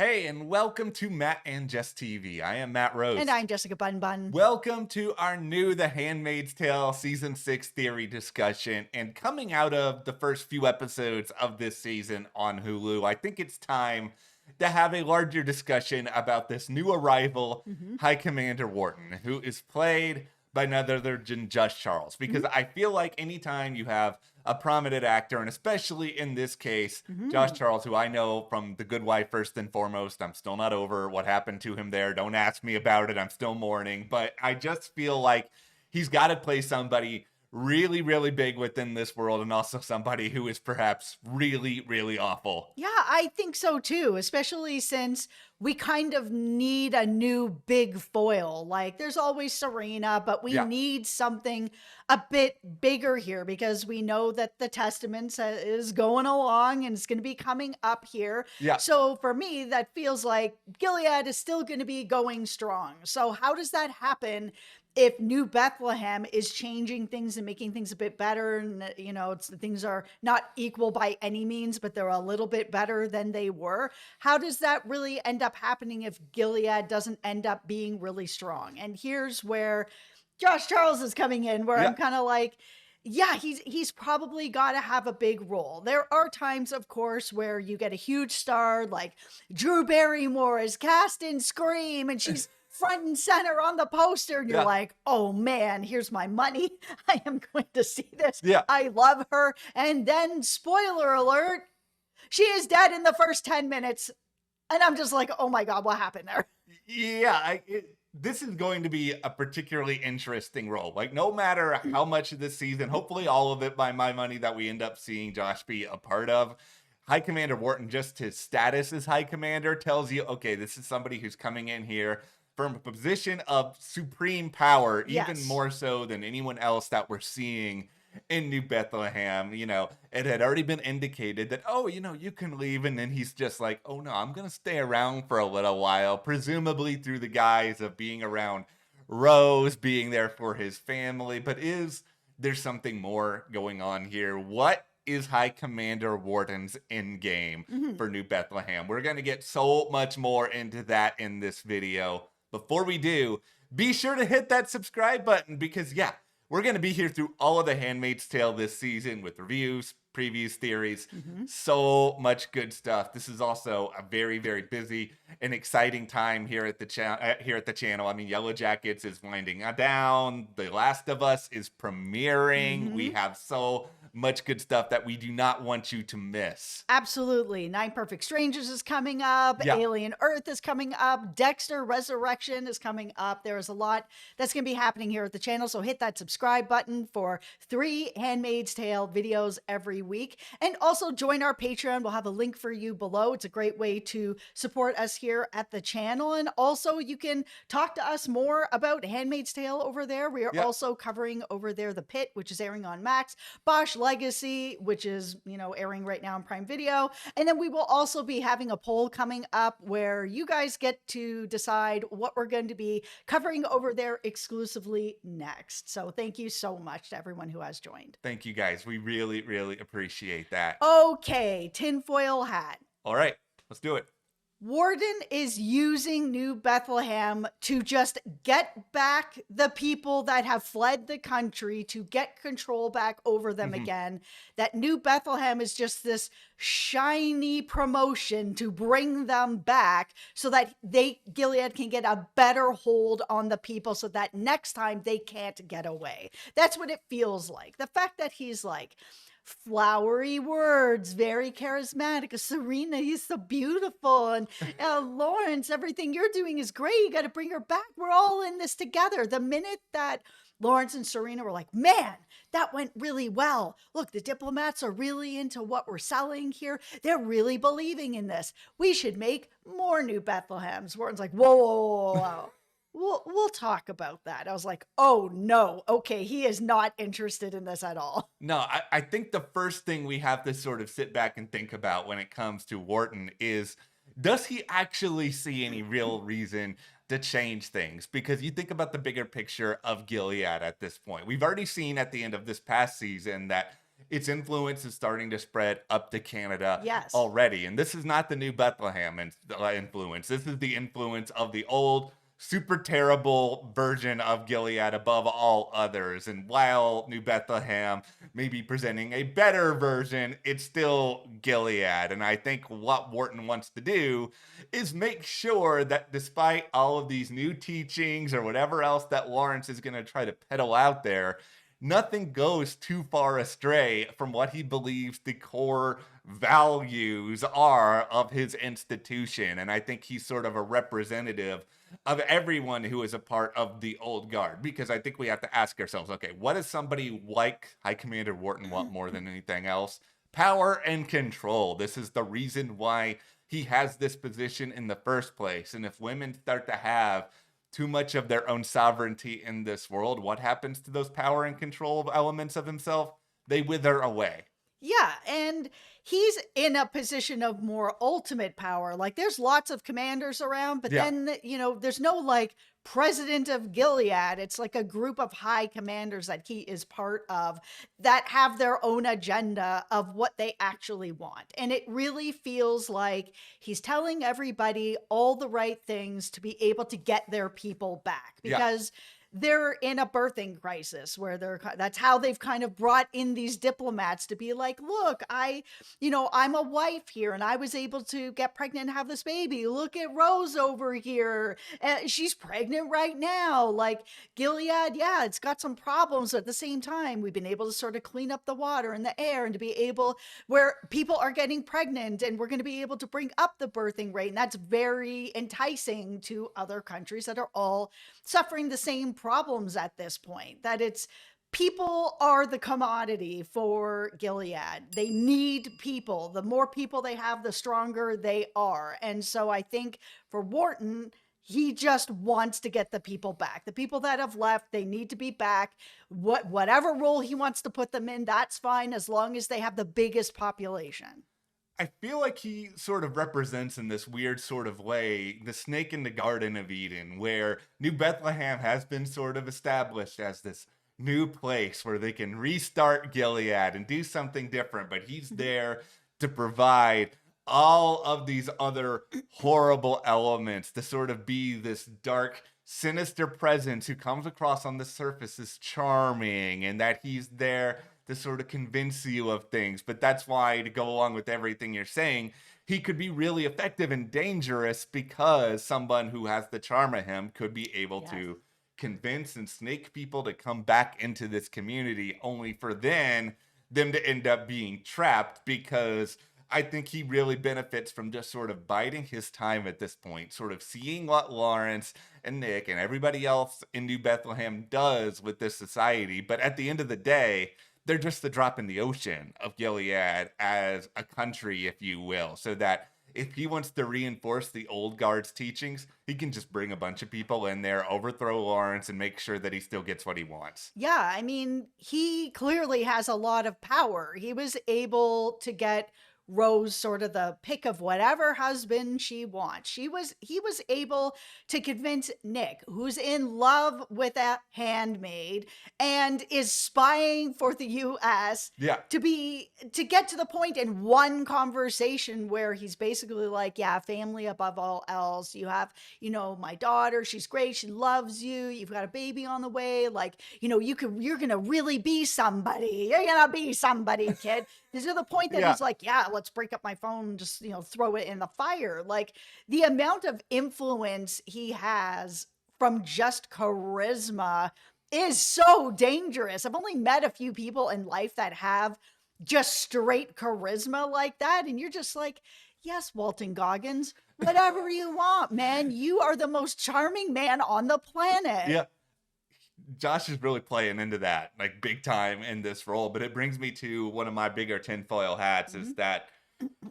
Hey, and welcome to Matt and Jess TV. I am Matt Rose. And I'm Jessica Bun Bun. Welcome to our new The Handmaid's Tale Season 6 theory discussion. And coming out of the first few episodes of this season on Hulu, I think it's time to have a larger discussion about this new arrival, High Commander Wharton, who is played by none other than Josh Charles. Because I feel like anytime you have a prominent actor, and especially in this case, Josh Charles, who I know from The Good Wife first and foremost. I'm still not over what happened to him there. Don't ask me about it. I'm still mourning. But I just feel like he's got to play somebody really, really big within this world, and also somebody who is perhaps really, really awful. Yeah, I think so too, especially since we kind of need a new big foil. Like there's always Serena, but we need something a bit bigger here because we know that the Testament is going along and it's going to be coming up here. Yeah. So for me, that feels like Gilead is still going to be going strong. So how does that happen if New Bethlehem is changing things and making things a bit better? And, you know, things are not equal by any means, but they're a little bit better than they were. How does that really end up happening if Gilead doesn't end up being really strong? And here's where Josh Charles is coming in, where I'm kind of like, yeah, he's probably got to have a big role. There are times, of course, where you get a huge star like Drew Barrymore is cast in Scream and she's front and center on the poster, and you're like, oh man, here's my money. I am going to see this. I love her. And then, spoiler alert, she is dead in the first 10 minutes. And I'm just like, oh my God, what happened there? Yeah, this is going to be a particularly interesting role. Like, no matter how much of this season, hopefully all of it by my money that we end up seeing Josh be a part of, High Commander Wharton, just his status as High Commander tells you, okay, this is somebody who's coming in here from a position of supreme power, even more so than anyone else that we're seeing in New Bethlehem. You know, it had already been indicated that, oh, you know, you can leave. And then he's just like, oh no, I'm going to stay around for a little while, presumably through the guise of being around Rose, being there for his family. But is there something more going on here? What is High Commander Wharton's end game for New Bethlehem? We're going to get so much more into that in this video. Before we do, be sure to hit that subscribe button because, we're going to be here through all of The Handmaid's Tale this season with reviews, previews, theories, so much good stuff. This is also a very, very busy and exciting time here at the channel. I mean, Yellow Jackets is winding down. The Last of Us is premiering. We have so much good stuff that we do not want you to miss. Absolutely. 9 Perfect Strangers is coming up. Alien Earth is coming up. Dexter Resurrection is coming up. There is a lot that's going to be happening here at the channel. So hit that subscribe button for 3 Handmaid's Tale videos every week. And also join our Patreon. We'll have a link for you below. It's a great way to support us here at the channel. And also you can talk to us more about Handmaid's Tale over there. We are also covering over there The Pit, which is airing on Max. Bosch Legacy, which is, you know, airing right now on Prime Video. And then we will also be having a poll coming up where you guys get to decide what we're going to be covering over there exclusively next. So thank you so much to everyone who has joined. Thank you guys. We really, really appreciate that. Okay, tinfoil hat. All right, let's do it. Wharton is using New Bethlehem to just get back the people that have fled the country, to get control back over them again. That New Bethlehem is just this shiny promotion to bring them back so that Gilead can get a better hold on the people so that next time they can't get away. That's what it feels like. The fact that he's like, flowery words, very charismatic. Serena, he's so beautiful. And Lawrence, everything you're doing is great. You got to bring her back. We're all in this together. The minute that Lawrence and Serena were like, man, that went really well. Look, the diplomats are really into what we're selling here. They're really believing in this. We should make more New Bethlehems. Wharton's like, whoa, whoa, whoa, whoa. We'll talk about that. I was like, oh no, okay, he is not interested in this at all. No, I think the first thing we have to sort of sit back and think about when it comes to Wharton is, does he actually see any real reason to change things? Because you think about the bigger picture of Gilead at this point. We've already seen at the end of this past season that its influence is starting to spread up to Canada Yes. already. And this is not the new Bethlehem influence. This is the influence of the old, super terrible version of Gilead above all others. And while New Bethlehem may be presenting a better version, it's still Gilead. And I think what Wharton wants to do is make sure that despite all of these new teachings or whatever else that Lawrence is going to try to peddle out there, nothing goes too far astray from what he believes the core values are of his institution. And I think he's sort of a representative of everyone who is a part of the old guard, because I think we have to ask ourselves, okay, what does somebody like High Commander Wharton want more than anything else? Power and control. This is the reason why he has this position in the first place. And if women start to have too much of their own sovereignty in this world, what happens to those power and control elements of himself? They wither away. Yeah, and he's in a position of more ultimate power. Like there's lots of commanders around, but Yeah. then, there's no like president of Gilead. It's like a group of high commanders that he is part of that have their own agenda of what they actually want. And it really feels like he's telling everybody all the right things to be able to get their people back, Yeah. because they're in a birthing crisis where that's how they've kind of brought in these diplomats to be like, look, I'm a wife here and I was able to get pregnant and have this baby. Look at Rose over here. She's pregnant right now. Like Gilead, yeah, it's got some problems, but at the same time, we've been able to sort of clean up the water and the air and to be able where people are getting pregnant, and we're going to be able to bring up the birthing rate. And that's very enticing to other countries that are all suffering the same problems at this point, that it's people are the commodity for Gilead. They need people. The more people they have, the stronger they are. And so I think for Wharton, he just wants to get the people back. The people that have left, they need to be back. Whatever role he wants to put them in, that's fine, as long as they have the biggest population. I feel like he sort of represents in this weird sort of way the snake in the Garden of Eden, where New Bethlehem has been sort of established as this new place where they can restart Gilead and do something different, but he's there to provide all of these other horrible elements to sort of be this dark, sinister presence who comes across on the surface as charming, and that he's there to sort of convince you of things. But that's why, to go along with everything you're saying, he could be really effective and dangerous, because someone who has the charm of him could be able to convince and snake people to come back into this community, only for them to end up being trapped, because I think he really benefits from just sort of biding his time at this point, sort of seeing what Lawrence and Nick and everybody else in New Bethlehem does with this society. But at the end of the day, they're just the drop in the ocean of Gilead as a country, if you will, so that if he wants to reinforce the old guard's teachings, he can just bring a bunch of people in there, overthrow Lawrence, and make sure that he still gets what he wants. Yeah, I mean, he clearly has a lot of power. He was able to get Rose sort of the pick of whatever husband she wants. He was able to convince Nick, who's in love with a handmaid and is spying for the US, Yeah. to get to the point in one conversation where he's basically like, yeah, family above all else. You have, my daughter, she's great, she loves you, you've got a baby on the way, like, you're gonna really be somebody. You're gonna be somebody, kid. This is the point that he's like, yeah, let's break up my phone and just, throw it in the fire. Like the amount of influence he has from just charisma is so dangerous. I've only met a few people in life that have just straight charisma like that. And you're just like, yes, Walton Goggins, whatever you want, man. You are the most charming man on the planet. Yeah. Josh is really playing into that, like big time in this role. But it brings me to one of my bigger tinfoil hats, is that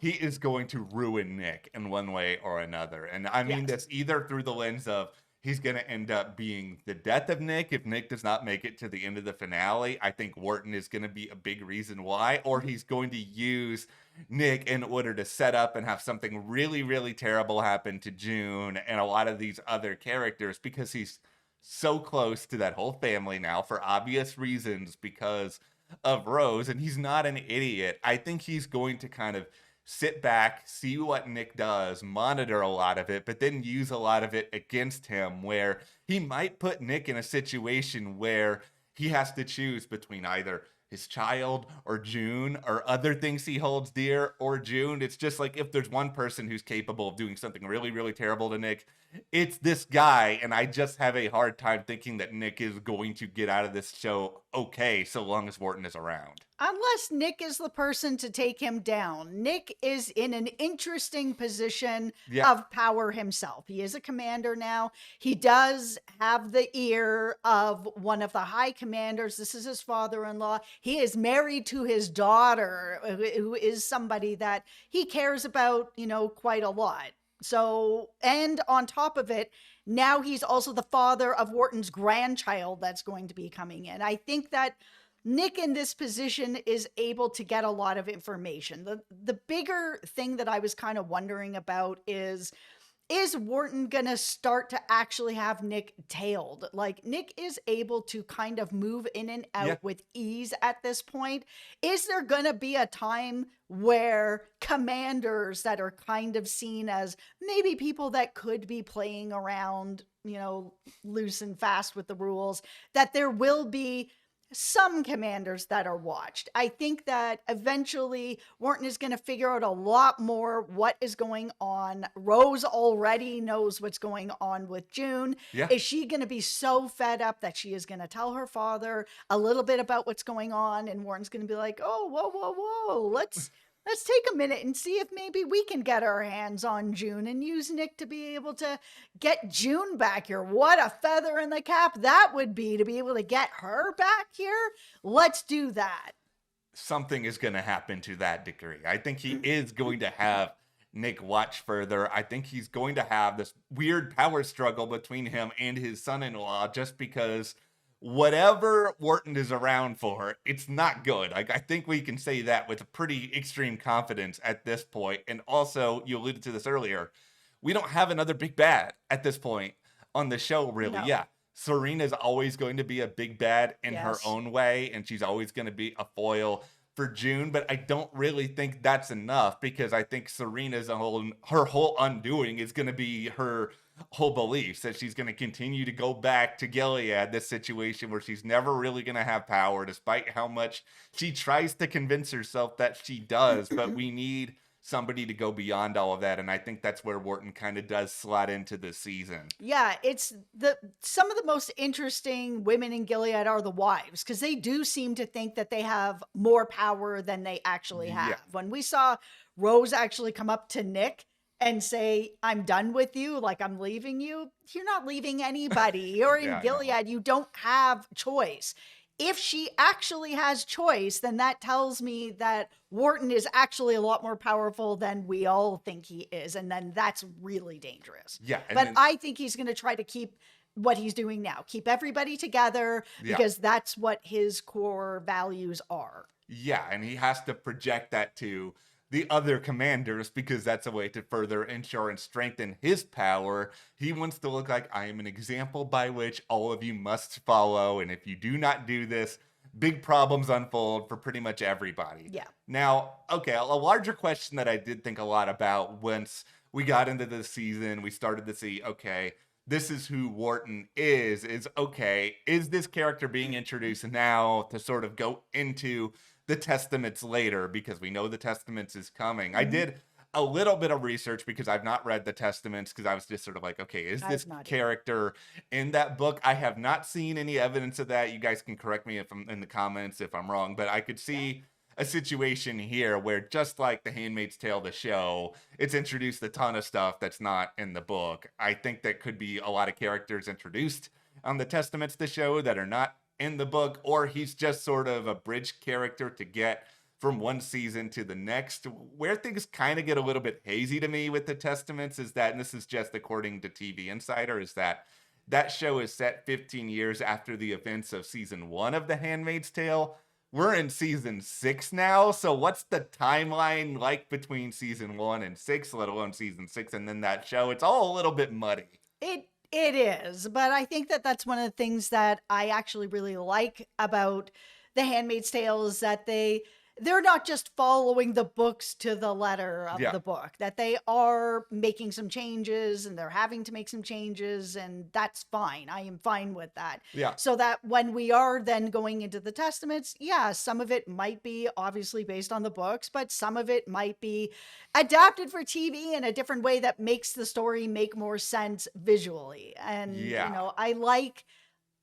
he is going to ruin Nick in one way or another. And I mean this either through the lens of he's going to end up being the death of Nick if Nick does not make it to the end of the finale. I think Wharton is going to be a big reason why. Or he's going to use Nick in order to set up and have something really, really terrible happen to June and a lot of these other characters, because he's so close to that whole family now for obvious reasons, because of Rose, and he's not an idiot. I think he's going to kind of sit back, see what Nick does, monitor a lot of it, but then use a lot of it against him, where he might put Nick in a situation where he has to choose between either his child or June or other things he holds dear or June. It's just like, if there's one person who's capable of doing something really, really terrible to Nick, it's this guy. And I just have a hard time thinking that Nick is going to get out of this show okay, so long as Wharton is around. Unless Nick is the person to take him down. Nick is in an interesting position Yeah. of power himself. He is a commander now. He does have the ear of one of the high commanders. This is his father-in-law. He is married to his daughter, who is somebody that he cares about, quite a lot. So, and on top of it, now he's also the father of Wharton's grandchild that's going to be coming in. I think that Nick in this position is able to get a lot of information. The bigger thing that I was kind of wondering about is Wharton going to start to actually have Nick tailed? Like, Nick is able to kind of move in and out Yeah. with ease at this point. Is there going to be a time where commanders that are kind of seen as maybe people that could be playing around, loose and fast with the rules, that there will be some commanders that are watched? I think that eventually Wharton is going to figure out a lot more what is going on. Rose already knows what's going on with June. Yeah. Is she going to be so fed up that she is going to tell her father a little bit about what's going on? And Wharton's going to be like, oh, whoa. Let's take a minute and see if maybe we can get our hands on June and use Nick to be able to get June back here. What a feather in the cap that would be, to be able to get her back here. Let's do that. Something is going to happen to that degree. I think he is going to have Nick watch further. I think he's going to have this weird power struggle between him and his son-in-law, just because whatever Wharton is around for, it's not good. Like, I think we can say that with a pretty extreme confidence at this point. And also, you alluded to this earlier, we don't have another big bad at this point on the show, really. No. Yeah. Serena's always going to be a big bad in her Yes. own way, and she's always going to be a foil for June, but I don't really think that's enough, because I think her whole undoing is going to be her whole beliefs that she's going to continue to go back to Gilead, this situation where she's never really going to have power, despite how much she tries to convince herself that she does. But we need somebody to go beyond all of that, and I think that's where Wharton kind of does slot into this season. Yeah, it's some of the most interesting women in Gilead are the wives, because they do seem to think that they have more power than they actually have. Yeah. When we saw Rose actually come up to Nick and say, I'm done with you, like, I'm leaving you, you're not leaving anybody. You're in Yeah, I know. Gilead. You don't have choice. If she actually has choice, then that tells me that Wharton is actually a lot more powerful than we all think he is. And then that's really dangerous. Yeah, and But then- I think he's going to try to keep what he's doing now, keep everybody together, Yeah. because that's what his core values are. Yeah, and he has to project that to the other commanders, because that's a way to further ensure and strengthen his power. He wants to look like, I am an example by which all of you must follow, and if you do not do this, big problems unfold for pretty much everybody. Yeah. Now, okay, a larger question that I did think a lot about once we got into this season, we started to see, okay, this is who Wharton is okay, is this character being introduced now to sort of go into the Testaments later, because we know the Testaments is coming? I did a little bit of research, because I've not read the Testaments, because I was just sort of like, okay, is this I've not either. character in that book? I have not seen any evidence of that. You guys can correct me if I'm in the comments if I'm wrong, but I could see a situation here where, just like The Handmaid's Tale, the show, it's introduced a ton of stuff that's not in the book. I think that could be a lot of characters introduced on the Testaments, the show, that are not in the book, or he's just sort of a bridge character to get from one season to the next. Where things kind of get a little bit hazy to me with the Testaments is that, and this is just according to TV Insider, is that show is set 15 years after the events of season 1 of The Handmaid's Tale. We're in season 6 now, so what's the timeline like between season 1 and 6, let alone season 6 and then that show? It's all a little bit muddy. It is, but I think that that's one of the things that I actually really like about The Handmaid's Tale is that they're not just following the books to the letter of Yeah. the book, that they are making some changes and they're having to make some changes, and that's fine. I am fine with that. Yeah. So that when we are then going into the Testaments, yeah, some of it might be obviously based on the books, but some of it might be adapted for TV in a different way that makes the story make more sense visually. And, Yeah.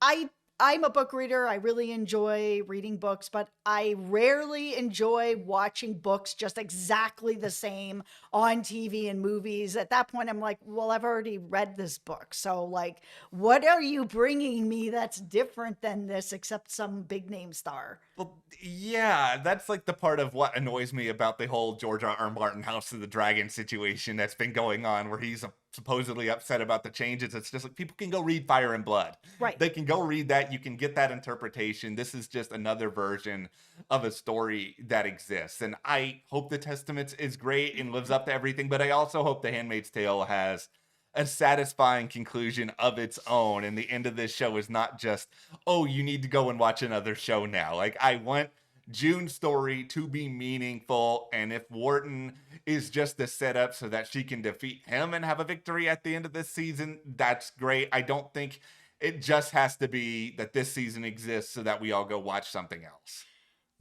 I I'm a book reader. I really enjoy reading books, but I rarely enjoy watching books just exactly the same on TV and movies. At that point, I'm like, well, I've already read this book. So, like, what are you bringing me that's different than this, except some big name star? Well, yeah, that's like the part of what annoys me about the whole George R. Martin House of the Dragon situation that's been going on, where he's supposedly upset about the changes. It's just like people can go read Fire and Blood. Right. They can go read that. You can get that interpretation. This is just another version of a story that exists. And I hope the Testaments is great and lives up to everything, but I also hope The Handmaid's Tale has a satisfying conclusion of its own, and the end of this show is not just, oh, you need to go and watch another show now. Like, I want June's story to be meaningful, and if Wharton is just a setup so that she can defeat him and have a victory at the end of this season, that's great. I don't think it just has to be that this season exists so that we all go watch something else.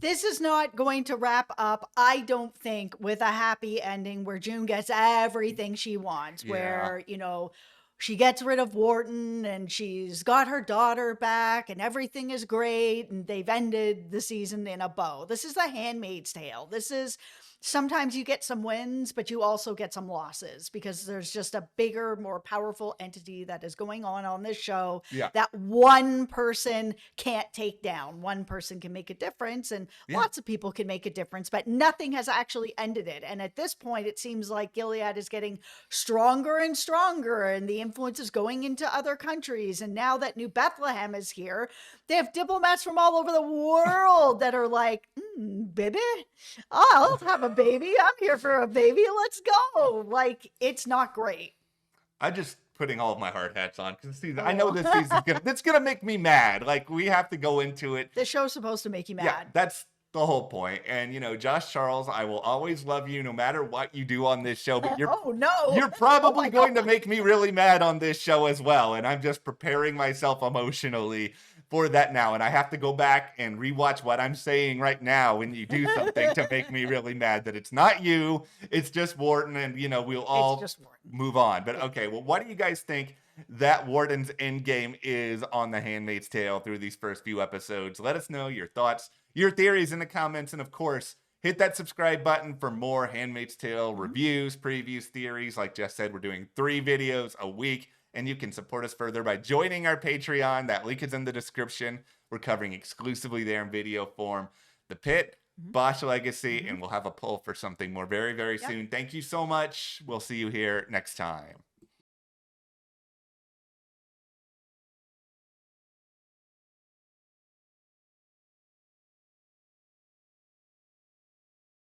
This is not going to wrap up, I don't think, with a happy ending where June gets everything she wants, Yeah. where, she gets rid of Wharton and she's got her daughter back and everything is great and they've ended the season in a bow. This is The Handmaid's Tale. This is sometimes you get some wins, but you also get some losses because there's just a bigger, more powerful entity that is going on this show Yeah. that one person can't take down. One person can make a difference, and Yeah. lots of people can make a difference, but nothing has actually ended it. And at this point, it seems like Gilead is getting stronger and stronger, and the influence is going into other countries. And now that New Bethlehem is here, they have diplomats from all over the world that are like, baby, I'll have a baby. I'm here for a baby. Let's go. Like, it's not great. I'm just putting all of my hard hats on because I know this season's it's gonna make me mad. Like, we have to go into it. The show's supposed to make you mad. Yeah, that's the whole point. And Josh Charles, I will always love you no matter what you do on this show. But you're Oh no. you're probably my going God. to make me really mad on this show as well. And I'm just preparing myself emotionally for that now. And I have to go back and rewatch what I'm saying right now when you do something to make me really mad. That it's not you, it's just Wharton, and we'll all It's just Wharton. move on. But okay, well, what do you guys think that Wharton's endgame is on The Handmaid's Tale through these first few episodes? Let us know your thoughts, your theories in the comments, and of course, hit that subscribe button for more Handmaid's Tale reviews, previews, theories. Like Jess said, we're doing 3 videos a week, and you can support us further by joining our Patreon. That link is in the description. We're covering exclusively there in video form The Pit, Bosch Legacy, and we'll have a poll for something more very, very soon. Thank you so much. We'll see you here next time.